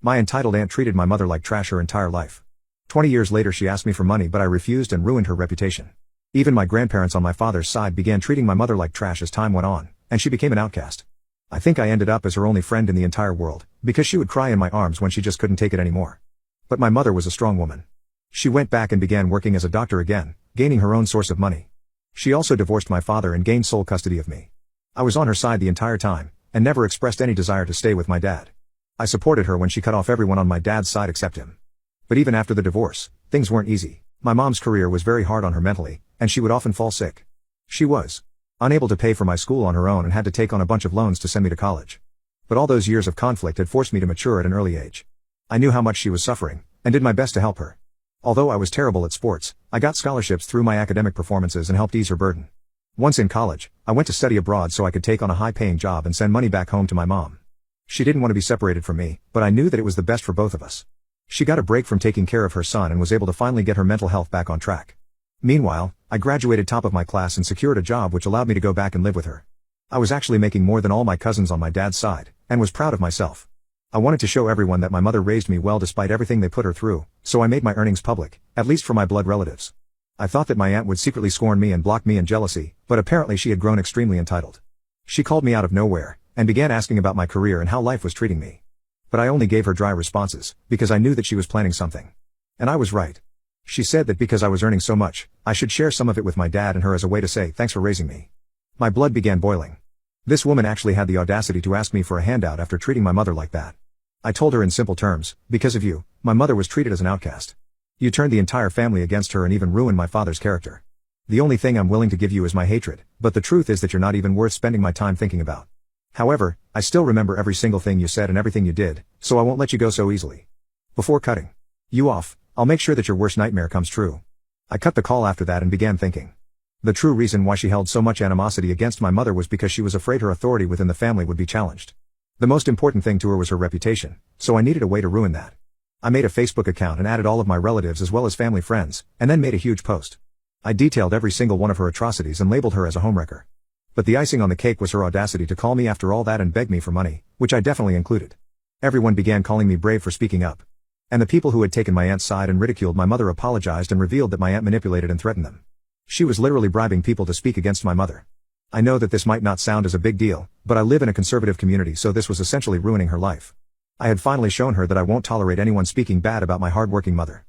My entitled aunt treated my mother like trash her entire life. 20 years later she asked me for money but I refused and ruined her reputation. Even my grandparents on my father's side began treating my mother like trash as time went on, and she became an outcast. I think I ended up as her only friend in the entire world, because she would cry in my arms when she just couldn't take it anymore. But my mother was a strong woman. She went back and began working as a doctor again, gaining her own source of money. She also divorced my father and gained sole custody of me. I was on her side the entire time, and never expressed any desire to stay with my dad. I supported her when she cut off everyone on my dad's side except him. But even after the divorce, things weren't easy. My mom's career was very hard on her mentally, and she would often fall sick. She was unable to pay for my school on her own and had to take on a bunch of loans to send me to college. But all those years of conflict had forced me to mature at an early age. I knew how much she was suffering, and did my best to help her. Although I was terrible at sports, I got scholarships through my academic performances and helped ease her burden. Once in college, I went to study abroad so I could take on a high-paying job and send money back home to my mom. She didn't want to be separated from me, but I knew that it was the best for both of us. She got a break from taking care of her son and was able to finally get her mental health back on track. Meanwhile, I graduated top of my class and secured a job which allowed me to go back and live with her. I was actually making more than all my cousins on my dad's side, and was proud of myself. I wanted to show everyone that my mother raised me well despite everything they put her through, so I made my earnings public, at least for my blood relatives. I thought that my aunt would secretly scorn me and block me in jealousy, but apparently she had grown extremely entitled. She called me out of nowhere, and began asking about my career and how life was treating me. But I only gave her dry responses, because I knew that she was planning something. And I was right. She said that because I was earning so much, I should share some of it with my dad and her as a way to say thanks for raising me. My blood began boiling. This woman actually had the audacity to ask me for a handout after treating my mother like that. I told her in simple terms, because of you, my mother was treated as an outcast. You turned the entire family against her and even ruined my father's character. The only thing I'm willing to give you is my hatred, but the truth is that you're not even worth spending my time thinking about. However, I still remember every single thing you said and everything you did, so I won't let you go so easily. Before cutting you off, I'll make sure that your worst nightmare comes true. I cut the call after that and began thinking. The true reason why she held so much animosity against my mother was because she was afraid her authority within the family would be challenged. The most important thing to her was her reputation, so I needed a way to ruin that. I made a Facebook account and added all of my relatives as well as family friends, and then made a huge post. I detailed every single one of her atrocities and labeled her as a homewrecker. But the icing on the cake was her audacity to call me after all that and beg me for money, which I definitely included. Everyone began calling me brave for speaking up. And the people who had taken my aunt's side and ridiculed my mother apologized and revealed that my aunt manipulated and threatened them. She was literally bribing people to speak against my mother. I know that this might not sound as a big deal, but I live in a conservative community, so this was essentially ruining her life. I had finally shown her that I won't tolerate anyone speaking bad about my hardworking mother.